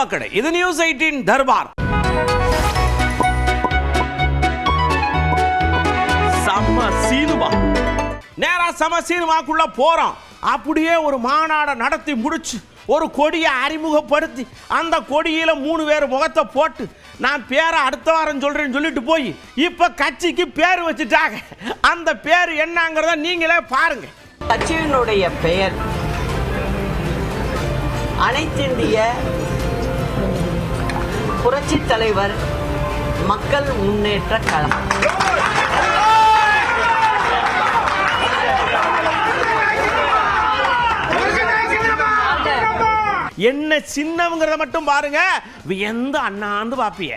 மக்களே, இது நியூஸ் 18 தர்பார். நேரா சம சீனுமாக்குள்ள போறோம். அப்படியே ஒரு மாநாட நடத்தி முடிச்சு ஒரு கொடியை அறிமுகப்படுத்தி அந்த கொடியில 3 பேர் முகத்தை போட்டு நான் பேரை அடுத்த வாரம் சொல்றேன்னு சொல்லிட்டு போய் இப்ப கட்சிக்கு பேர் வச்சுட்டாங்க. அந்த பேர் என்னங்கிறத நீங்களே பாருங்க. கட்சியினுடைய பெயர் அனைத்திந்திய புரட்சி தலைவர் மக்கள் முன்னேற்ற கழகம். என்ன சின்னவங்கிறத மட்டும் பாருங்க, வியந்து அண்ணாந்து பாப்பிய.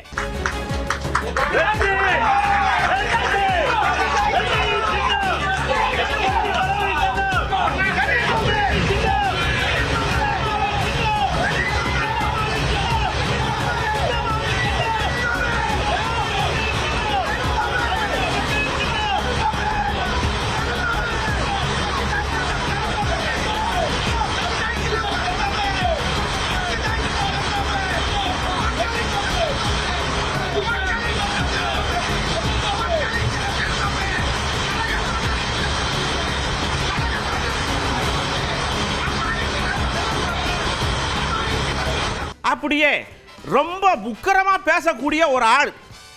அப்படியே ரொம்ப புக்கரமா பேசக்கூடிய ஒரு ஆள்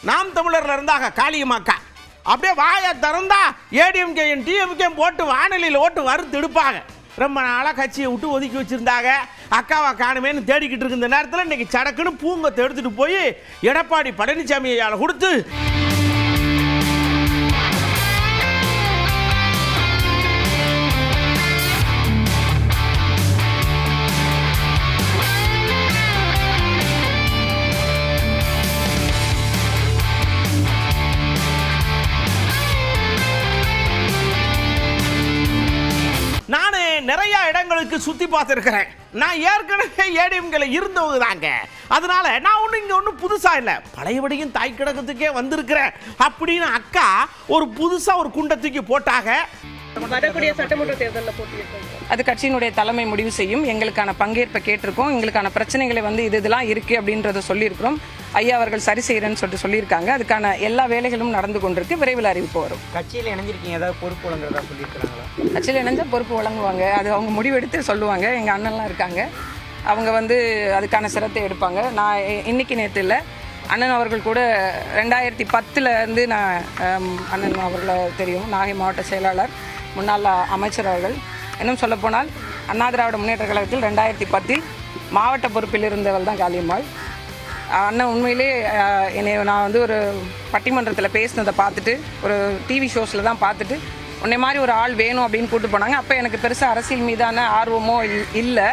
நாம் தமிழர்ல இருந்தாங்க காளியம்மாக்கா. அப்படியே வாயை திறந்தா ஏடிஎம்கே டிஎம்கே போட்டு வானொலியில் ஓட்டு வறுத்து எடுப்பாங்க. ரொம்ப நாளாக கட்சியை விட்டு ஒதுக்கி வச்சிருந்தாங்க. அக்காவா காணுமேன்னு தேடிக்கிட்டு இருக்க இந்த நேரத்தில் இன்னைக்கு சடக்குன்னு பூங்கத்தை எடுத்துட்டு போய் எடப்பாடி பழனிசாமி ஐயால கொடுத்து நானு நிறைய இடங்களுக்கு சுத்தி பார்த்துருக்கிறேன். நான் ஏற்கனவே ஏடிஎம்களை இருந்தவங்க தாங்க. அதனால நான் ஒன்றும் புதுசா இல்லை, பழையபடியும் தாய் கிடக்கத்துக்கே வந்திருக்கிறேன் அப்படின்னு அக்கா ஒரு புதுசா ஒரு குண்டத்துக்கு போட்டாங்க. வரக்கூடிய சட்டமன்ற தேர்தலில் போட்டியிருக்கோம். அது கட்சியினுடைய தலைமை முடிவு செய்யும். எங்களுக்கான பங்கேற்பை கேட்டிருக்கோம். எங்களுக்கான பிரச்சனைகளை இதெல்லாம் இருக்கு அப்படின்றத சொல்லியிருக்கிறோம். ஐயா அவர்கள் சரி செய்யறேன்னு சொல்லியிருக்காங்க. அதுக்கான எல்லா வேலைகளும் நடந்து கொண்டிருக்கு. விரைவில் அறிவிப்பு வரும். கட்சியில் இணைஞ்சிருக்கீங்க, ஏதாவது பொறுப்பு வழங்குறதா சொல்லியிருக்காங்களா? கட்சியில் இணைஞ்சா பொறுப்பு வழங்குவாங்க. அது அவங்க முடிவெடுத்து சொல்லுவாங்க. எங்கள் அண்ணன்லாம் இருக்காங்க, அவங்க அதுக்கான சிரத்தை எடுப்பாங்க. நான் இன்னைக்கு நேற்று இல்லை, அண்ணன் அவர்கள் கூட 2010 நான் அண்ணன் அவர்களை தெரியும், நாகை மாவட்ட செயலாளர், முன்னாள் அமைச்சர் அவர்கள். இன்னும் சொல்லப்போனால் அண்ணா திராவிட முன்னேற்ற கழகத்தில் 2010 மாவட்ட பொறுப்பில் இருந்தவள் தான் காளியம்மாள். அண்ணன் உண்மையிலே நான் ஒரு பட்டிமன்றத்தில் பேசினதை பார்த்துட்டு, ஒரு டிவி ஷோஸில் தான் பார்த்துட்டு, உன்னை மாதிரி ஒரு ஆள் வேணும் அப்படின்னு கூப்பிட்டு போனாங்க. அப்போ எனக்கு பெருசாக அரசியல் மீதான ஆர்வமோ இல்லை.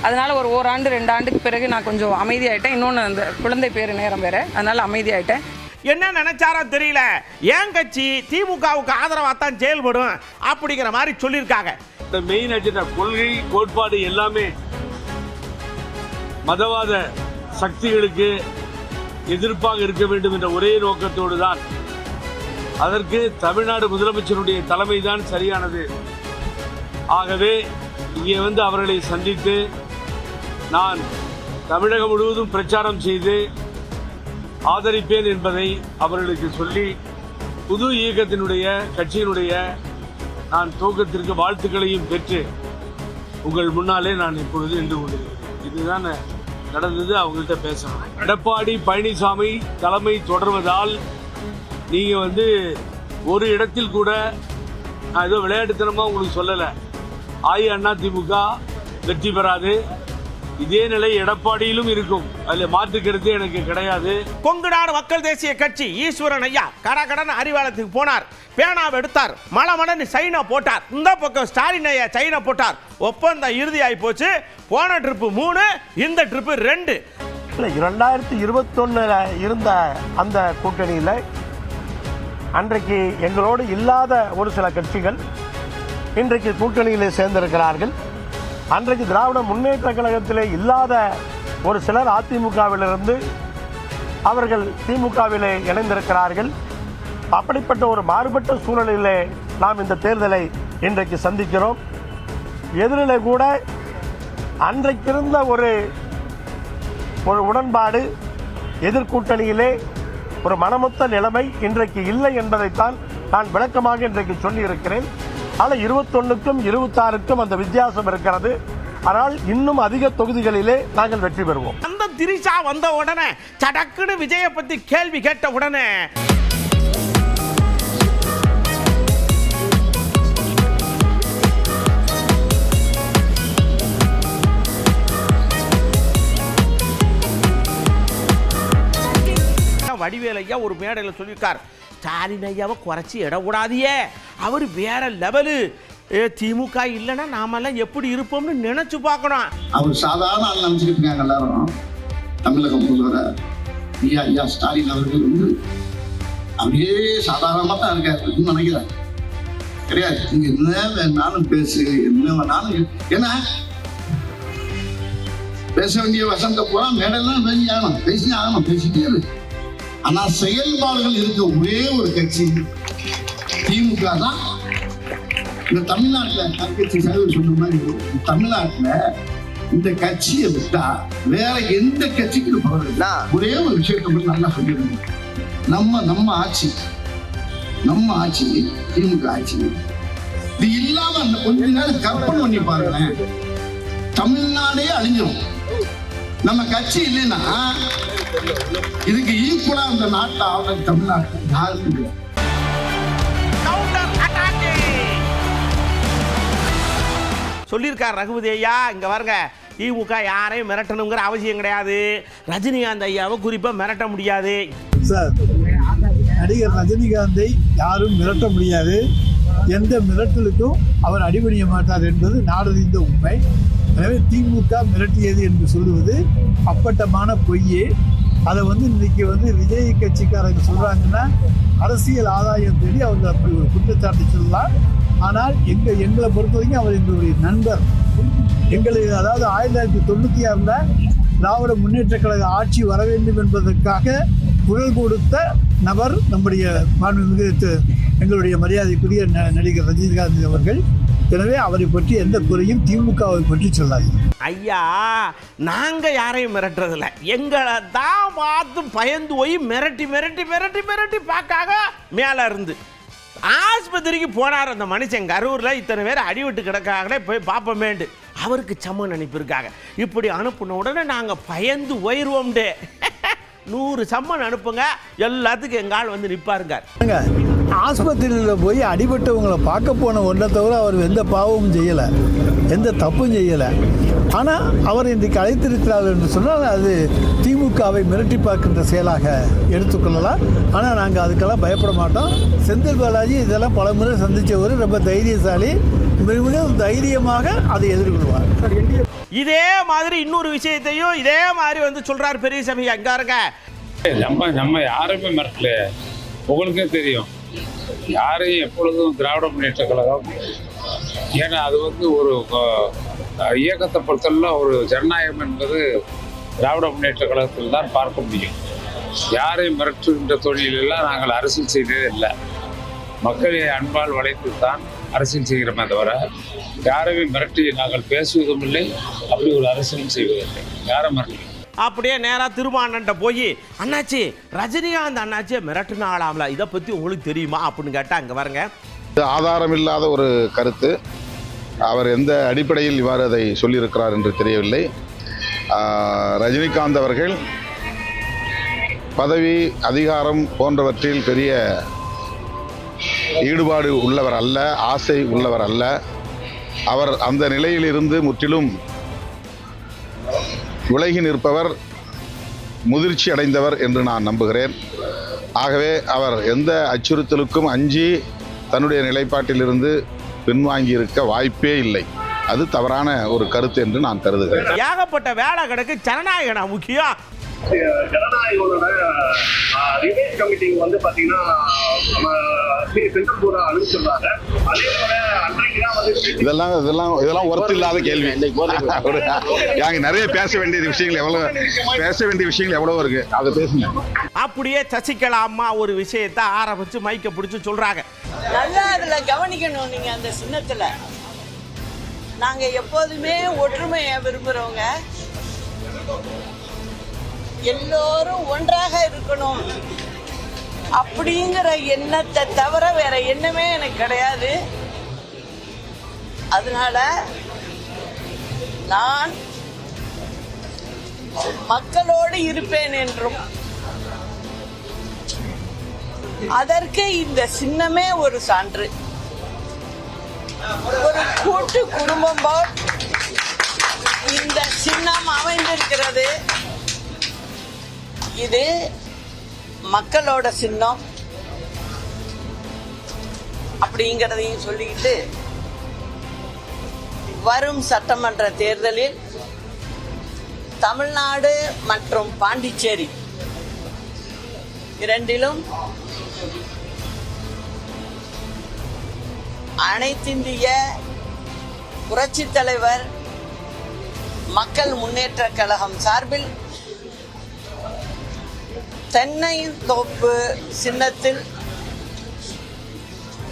அதனால் ஒரு ஓராண்டு 2 ஆண்டுக்கு பிறகு நான் கொஞ்சம் அமைதியாயிட்டேன். இன்னொன்று அந்த குழந்தை பேர் நேரம் வேறு, அதனால் அமைதியாயிட்டேன். என்ன நினைச்சாரோ தெரியல, ஏன் கட்சி திமுகவுக்கு ஆதரவாக தான் செயல்படும் அப்படிங்கிற மாதிரி சொல்லியிருக்காங்க. இந்த மெயின் அஜெண்டா, கொள்கை கோட்பாடு எல்லாமே மதவாத சக்திகளுக்கு எதிர்ப்பாக இருக்க வேண்டும் என்ற ஒரே நோக்கத்தோடு தான். அதற்கு தமிழ்நாடு முதலமைச்சருடைய தலைமை தான் சரியானது. ஆகவே இங்கே அவர்களை சந்தித்து நான் தமிழகம் முழுவதும் பிரச்சாரம் செய்து ஆதரிப்பேன் என்பதை அவர்களுக்கு சொல்லி, புது இயக்கத்தினுடைய கட்சியினுடைய நான் துவக்கத்திற்கு வாழ்த்துக்களையும் பெற்று உங்கள் முன்னாலே நான் இப்பொழுது நின்று கொண்டிருக்கிறேன். இதுதான் நடந்தது. அவங்கள்ட்ட பேசணும். எடப்பாடி பழனிசாமி தலைமை தொடர்வதால் நீங்க ஒரு இடத்தில் கூட நான் ஏதோ விளையாட்டுத்தனமா உங்களுக்கு சொல்லலை, அதிமுக வெற்றி பெறாது. இதே நிலை எடப்பாடியிலும் இருக்கும், அதுல மாற்று கருத்து எனக்கு கிடையாது. கொங்குநாடு மக்கள் தேசிய கட்சி ஈஸ்வரன் ஐயா கடகடன் அறிவாலயத்துக்கு போனார், பேனாவை எடுத்தார், மலமலன்னு சைனா போட்டார். இந்த பக்கம் ஸ்டாலின் ஐயா சைனா போட்டார். ஒப்பந்தம் இறுதியாகி போச்சு. போன ட்ரிப்பு 3, இந்த ட்ரிப்பு 2. 2021 இருந்த அந்த கூட்டணியில் அன்றைக்கு எங்களோடு இல்லாத ஒரு சில கட்சிகள் இன்றைக்கு கூட்டணியில் சேர்ந்திருக்கிறார்கள். அன்றைக்கு திராவிட முன்னேற்ற கழகத்திலே இல்லாத ஒரு சிலர் அதிமுகவிலிருந்து அவர்கள் திமுகவிலே இணைந்திருக்கிறார்கள். அப்படிப்பட்ட ஒரு மாறுபட்ட சூழலிலே நாம் இந்த தேர்தலை இன்றைக்கு சந்திக்கிறோம். எதிரிலே கூட அன்றைக்கிருந்த ஒரு ஒரு உடன்பாடு எதிர்கூட்டணியிலே ஒரு மனமொத்த நிலைமை இன்றைக்கு இல்லை என்பதைத்தான் நான் விளக்கமாக இன்றைக்கு சொல்லியிருக்கிறேன். ஆனால் 21க்கும் 26க்கும் அந்த வித்தியாசம் இருக்கிறது. ஆனால் இன்னும் அதிக தொகுதிகளிலே நாங்கள் வெற்றி பெறுவோம். அந்த திரிஷா வந்த உடனே சடக்குன்னு விஜயை பத்தி கேள்வி கேட்ட உடனே வடிவேல் ஐயா ஒரு மேடையில் சொல்லியிருக்கார், ஸ்டாலின் ஐயாவை குறைச்சி இடக்கூடாதியே, அவர் வேற லெவலு, திமுக இல்லைன்னா நாமெல்லாம் எப்படி இருப்போம்னு நினைச்சு பார்க்கணும். அவர் சாதாரண ஆள் நினைச்சுக்கிட்டு இருக்காங்க எல்லாரும். தமிழக முதல்வர் ஐயா ஸ்டாலின் அவர்கள் வந்து அப்படியே சாதாரணமாக தான் இருக்காரு நினைக்கிறேன். கிடையாது, நீங்க என்ன வேணாலும் பேசு, என்ன வேணாலும், ஏன்னா பேச வேண்டிய வசந்த பூரா மேடெல்லாம் பேசி ஆகணும், பேசிட்டே இருக்கு. ஆனா செயல்பாடுகள் இருக்க ஒரே ஒரு கட்சி திமுக தான். இந்த தமிழ்நாட்டில் கட்சி தலைவர் சொன்ன மாதிரி தமிழ்நாட்டில் இந்த கட்சியை விட்டா வேற எந்த கட்சிக்கும் போறதில்லை. ஒரே ஒரு விஷயத்தை மட்டும் நல்லா சொல்லிடுங்க, நம்ம ஆட்சி திமுக ஆட்சி. இது இல்லாம அந்த கொஞ்ச நேரம் கற்பனை பண்ணி பாருங்களேன், தமிழ்நாடே அழிஞ்சிடும். நம்ம கட்சி இல்லைன்னா இதுக்கு ஈக்குவலா அந்த நாட்டை ஆளுநர் தமிழ்நாட்டில் யாருக்கு சொல்லியிருக்கார் ரகுபதி ஐயா. இங்க பாருங்க, திமுக யாரையும் மிரட்டணுங்கிற அவசியம் கிடையாது. ரஜினிகாந்த் ஐயாவை குறிப்பா மிரட்ட முடியாது சார். நடிகர் ரஜினிகாந்தை யாரும் மிரட்ட முடியாது. எந்த மிரட்டலுக்கும் அவர் அடிபணிய மாட்டார் என்பது நாடறிந்த உண்மை. எனவே திமுக மிரட்டியது என்று சொல்லுவது அப்பட்டமான பொய்யே. அதை இன்னைக்கு விஜய் கட்சிக்காரங்க சொல்றாங்கன்னா அரசியல் ஆதாயம் தேடி அவங்க அப்படி ஒரு குற்றச்சாட்டை சொல்லலாம். ஆனால் எங்களை பொறுத்த வரைக்கும் அவர் எங்களுடைய நண்பர். அதாவது 1996 திராவிட முன்னேற்ற கழக ஆட்சி வர வேண்டும் என்பதற்காக குரல் கொடுத்த நபர் நம்முடைய மாண்புமிகு எங்களுடைய மரியாதைக்குரிய நடிகர் ரஜினிகாந்த் அவர்கள். எனவே அவரை பற்றி எந்த குறையும் திமுகவை பற்றி சொல்லாது. ஐயா, நாங்க யாரையும் மிரட்டுறதில்ல, எங்களை தான் பார்த்து பயந்து போய் மிரட்டி மிரட்டி மிரட்டி மிரட்டி பார்க்காக மேல இருந்து ஆஸ்பத்திரிக்கு போனார் அந்த மனுஷன். கரூர்ல இத்தனை பேர் அடிவிட்டு கிடக்காங்களே, போய் பார்ப்போமேண்டு அவருக்கு சம்மன் அனுப்பியிருக்காங்க. இப்படி அனுப்புன உடனே நாங்க பயந்து போயிடுவோம்டே. 100 சம்மன் அனுப்புங்க, எல்லாத்துக்கும் எங்க ஆள் நிற்பாருங்க. ஆஸ்பத்திரியில் போய் அடிபட்டவங்களை பார்க்க போன ஒன்றை தவிர அவர் எந்த பாவமும் செய்யலை, எந்த தப்பும் செய்யலை. ஆனால் அவர் இன்றைக்கு அழைத்திருக்கிறார் என்று சொன்னால் அது திமுகவை மிரட்டி பார்க்கின்ற செயலாக எடுத்துக்கொள்ளலாம். ஆனால் நாங்கள் அதுக்கெல்லாம் பயப்பட மாட்டோம். செந்தில் பாலாஜி இதெல்லாம் பல முறை சந்தித்தவர், ரொம்ப தைரியசாலி, மிகவும் தைரியமாக அதை எதிர்கொள்வார். இதே மாதிரி இன்னொரு விஷயத்தையும் இதே மாதிரி சொல்றாரு பெரியசாமி. அங்க இருக்க நம்ம யாருமே மிரட்டல, உங்களுக்கே தெரியும். யாரையும் எப்பொழுதும் திராவிட முன்னேற்ற கழகம், ஏன்னா அது ஒரு இயக்கத்தை பொறுத்தவரை ஒரு ஜனநாயகம் என்பது திராவிட முன்னேற்ற கழகத்தில் தான் பார்க்க முடியும். யாரையும் மிரட்டுகின்ற தொழிலெல்லாம் நாங்கள் அரசியல் செய்ததே இல்லை. மக்களை அன்பால் வளைத்து தான் அரசியல் செய்கிறோமே தவிர யாரையும் மிரட்டி நாங்கள் பேசுவதும் இல்லை, அப்படி ஒரு அரசியலும் செய்வதில்லை. யாரும் மிரட்டி அப்படியே நேரா திருமானன்ட்ட போய், அண்ணாச்சி ரஜினிகாந்த் அண்ணாச்சியை மிரட்டுன ஆளாம்ல, இதை பத்தி உங்களுக்கு தெரியுமா அப்படின்னு கேட்டா அங்க பாருங்க, ஆதாரம் இல்லாத ஒரு கருத்து. அவர் எந்த அடிப்படையில் இவ்வாறு அதை சொல்லியிருக்கிறார் என்று தெரியவில்லை. ரஜினிகாந்த் அவர்கள் பதவி அதிகாரம் போன்றவற்றில் பெரிய ஈடுபாடு உள்ளவர் அல்ல, ஆசை உள்ளவர் அல்ல. அவர் அந்த நிலையிலிருந்து முற்றிலும் விலகி நிற்பவர், முதிர்ச்சி அடைந்தவர் என்று நான் நம்புகிறேன். ஆகவே அவர் எந்த அச்சுறுத்தலுக்கும் அஞ்சி தன்னுடைய நிலைப்பாட்டிலிருந்து பின்வாங்கி இருக்க வாய்ப்பே இல்லை. அது தவறான ஒரு கருத்து என்று நான் கருதுகிறேன். ஏகப்பட்ட வேலை கிடக்கு, ஜனநாயகனா முக்கியம். ஜனநாயகோட ரிவைஸ் கமிட்டிங் பாத்தீங்கன்னா சென்ட்ரல் போர்டு அனுப்பிச்சிருந்தாங்க. அதே போல அன்றைக்கு தான் இதெல்லாம் ஒர்த்து இல்லாத கேள்வி. நிறைய பேச வேண்டிய விஷயங்கள் எவ்வளவு இருக்கு, அதை பேசுங்க. அப்படியே சசிகலா அம்மா ஒரு விஷயத்தை ஆரம்பிச்சு மைக்க பிடிச்சு சொல்றாங்க. நல்லா அதுல கவனிக்கணும். நீங்க அந்த சின்னத்துல நாங்க எப்போதுமே ஒற்றுமையை விரும்புறவங்க. எல்லோரும் ஒன்றாக இருக்கணும் அப்படிங்கிற எண்ணத்தை தவிர வேற எண்ணமே எனக்கு கிடையாது. அதனால நான் மக்களோடு இருப்பேன் என்றும் அதற்கு இந்த சின்னமே ஒரு சான்று. ஒரு கூட்டு குடும்பம் போல் இந்த சின்னம் அமைந்திருக்கிறது. இது மக்களோட சின்னம் அப்படிங்கிறதையும் சொல்லிக்கிட்டு வரும் சட்டமன்ற தேர்தலில் தமிழ்நாடு மற்றும் பாண்டிச்சேரி இரண்டிலும் அனைத்திந்திய புரட்சித் தலைவர் மக்கள் முன்னேற்ற கழகம் சார்பில் தென்னை தோப்பு சின்னத்தில்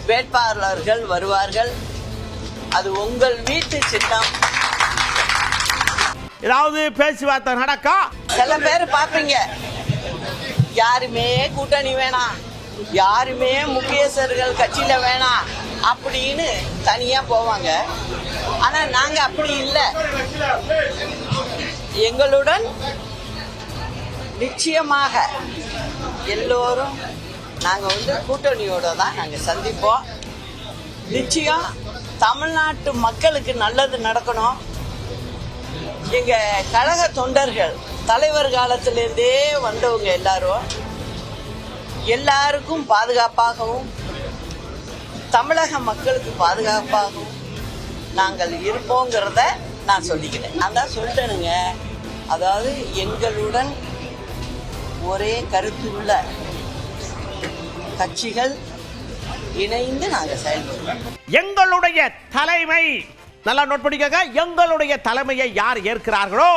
வேட்பாளர்கள் வருவார்கள். அது உங்கள் வீட்டு சின்னம். ஏதாவது பேச்சுவார்த்தை நடக்கா? சில பேர் பார்ப்பீங்க, யாருமே கூட்டணி வேணாம், யாருமே முக்கியஸ்தர்கள் கட்சியில வேணாம் அப்படின்னு தனியா போவாங்க. ஆனா நாங்க அப்படி இல்லை. எங்களுடன் நிச்சயமாக எல்லோரும் நாங்க கூட்டணியோட தான் நாங்க சந்திப்போம். நிச்சயம் தமிழ்நாட்டு மக்களுக்கு நல்லது நடக்கணும். எங்க கழக தொண்டர்கள் தலைவர் காலத்திலிருந்தே வந்தவங்க எல்லாருக்கும் பாதுகாப்பாகவும் தமிழக மக்களுக்கு பாதுகாப்பாகவும் நாங்கள் இருப்போங்கிறத நான் சொல்லிக்கிறேன். நான் தான் சொல்லிட்டேனுங்க. அதாவது எங்களுடன் ஒரே கருத்துள்ள கட்சிகள் இணைந்து நாங்கள் செயல்படுவோம். எங்களுடைய தலைமை, நல்லா நோட் பண்ணிக்கங்க, எங்களுடைய தலைமையை யார் ஏற்கிறார்களோ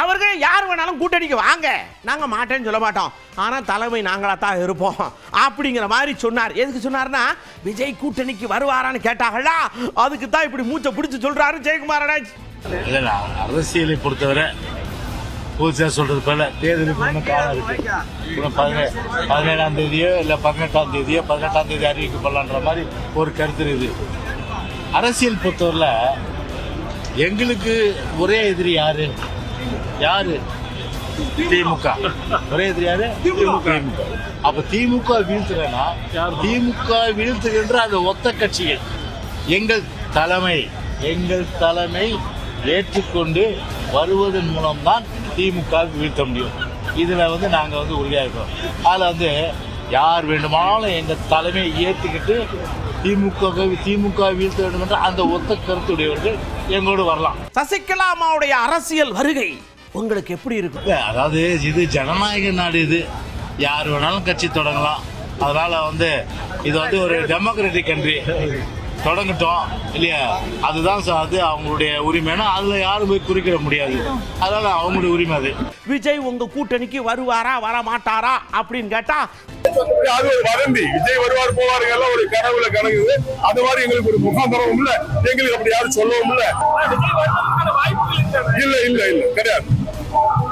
அவர்கள் யார் வேணாலும் கூட்டணிக்கு வாங்க, நாங்க மாட்டேன்னு சொல்ல மாட்டோம், ஆனா தலைமை நாங்களா தான் இருப்போம் அப்படிங்கிற மாதிரி சொன்னார். எதுக்கு சொன்னார்னா, விஜய் கூட்டணிக்கு வருவாரான்னு கேட்டாங்களா, அதுக்கு தான் இப்படி மூச்சை பிடிச்சு சொல்றாரு ஜெயக்குமார். இல்ல, அரசியலை பொறுத்தவரை புதுசா சொல்றது போல தேர்தலுக்கு ஒன்றும் காலம் இருக்கு. 17ஆம் தேதியோ இல்லை 18ஆம் தேதியோ 18ஆம் தேதி அறிவிக்கப்படலான்ற மாதிரி ஒரு கருத்து இருக்குது. அரசியல் பொறுத்தவரையில எங்களுக்கு ஒரே எதிரி யாரு? திமுக. ஒரே எதிரி யாரு? திமுக. அப்ப திமுக வீழ்த்துறேன்னா திமுக வீழ்த்துகின்ற அந்த ஒத்த கட்சிகள் எங்கள் தலைமை ஏற்றுக்கொண்டு வருவதன் மூலம்தான் திமுக வீழ்த்த முடியும். இதுல நாங்க உறுதியா இருக்கோம். அதுல யார் வேண்டுமானாலும் எங்க தலைமையை ஏற்றுக்கிட்டு திமுக வீழ்த்த வேண்டும் என்ற அந்த ஒத்த கருத்துடையவர்கள் எங்களோடு வரலாம். சசிகலா அம்மாவுடைய அரசியல் வருகை உங்களுக்கு எப்படி இருக்கு? அதாவது இது ஜனநாயக நாடு, இது யார் வேணாலும் கட்சி தொடங்கலாம். அதனால இது ஒரு டெமோக்ராட்டிக் கண்ட்ரி, தொடங்கட்டும் இல்லையா, அதுதான் அது அவங்களுடைய உரிமைனா அதுல யாரும் போய் குறிக்கிட முடியாது. அதனால அவங்களுடைய உரிமை அது. விஜய் உங்க கூட்டணிக்கு வருவாரா வர மாட்டாரா அப்படின்னு கேட்டா அது ஒரு வதந்தி. விஜய் வருவார் போவாருங்க எல்லாம் ஒரு கனவுல கணக்குது. அது மாதிரி எங்களுக்கு ஒரு முகாந்தரமும் இல்ல, எங்களுக்கு அப்படி யாரும் சொல்லவும் இல்ல. இல்ல கிடையாது.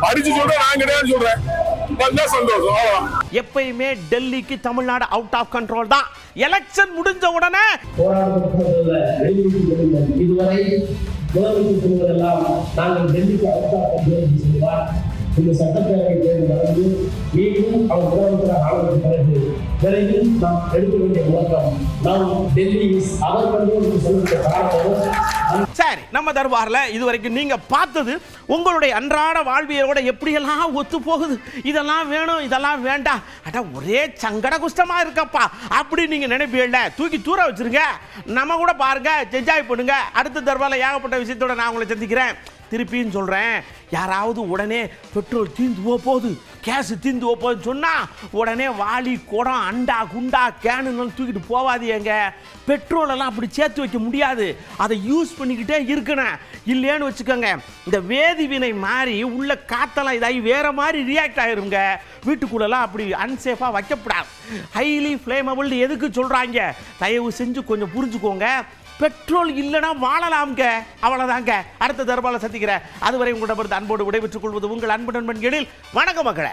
அடிச்சு சொல்றேன், நான் கிடையாது சொல்றேன். சந்தோஷம். எப்பயுமே டெல்லிக்கு தமிழ்நாடு அவுட் ஆஃப் கண்ட்ரோல் தான். எலெக்ஷன் முடிஞ்ச உடனே இதுவரை நாங்கள் டெல்லிக்கு அவுட் ஆஃப் கண்ட்ரோல் சொல்லுவார். இந்த சட்டப்பேரவை தேர்தல் நடந்து மீண்டும் அவர் முதலமைச்சராக ஆனதற்கு பிறகு விரைவில் நாம் எடுக்க வேண்டிய முழக்கம் நாம் டெல்லி அவர் கண்ட்ரோல் சொல்லுகிற காரணம். சரி, நம்ம தர்பார்ல இதுவரைக்கும் நீங்க பார்த்தது உங்களுடைய அன்றாட வாழ்வியலோட எப்படியெல்லாம் ஒத்து போகுது, இதெல்லாம் வேணும் இதெல்லாம் வேண்டாம், அட ஒரே சங்கட குஷ்டமா இருக்கப்பா அப்படி நீங்க நினைப்பீங்கல்ல, தூக்கி தூர வச்சிருங்க. நம்ம கூட பாருங்க, என்ஜாய் பண்ணுங்க. அடுத்த தர்பார்ல ஏகப்பட்ட விஷயத்தோட நான் உங்களை சந்திக்கிறேன். திருப்பின்னு சொல்றேன், யாராவது உடனே பெட்ரோல் தீந்து போகுது, கேஸ் தீந்து போகுதுன்னு சொன்னா உடனே வாளி குடம் அண்டா குண்டா கேனுன்னு தூக்கிட்டு போவாதீங்க. பெட்ரோல் எல்லாம் அப்படி சேர்த்து வைக்க முடியாது, அதை யூஸ் பண்ணிக்கிட்டே இருக்கணும். இல்லைன்னு வச்சுக்கோங்க, இந்த வேதி வினை மாதிரி உள்ள காத்தெல்லாம் இதாகி வேற மாதிரி ரியாக்ட் ஆயிருங்க. வீட்டுக்குள்ளெல்லாம் அப்படி அன்சேஃபாக வைக்கப்படாது. ஹைலி ஃப்ளேமபிள் எதுக்கு சொல்கிறாங்க, தயவு செஞ்சு கொஞ்சம் புரிஞ்சுக்கோங்க. பெட்ரோல் இல்லைன்னா வாழலாம்ங்க. அவ்வளவுதாங்க. அடுத்த தர்பால சந்திக்கிறேன். அதுவரை உங்களிடமிருந்து அன்போடு விடைபெற்றுக் கொள்வது உங்கள் அன்பு நண்பன் எழில். வணக்கம் மக்களே.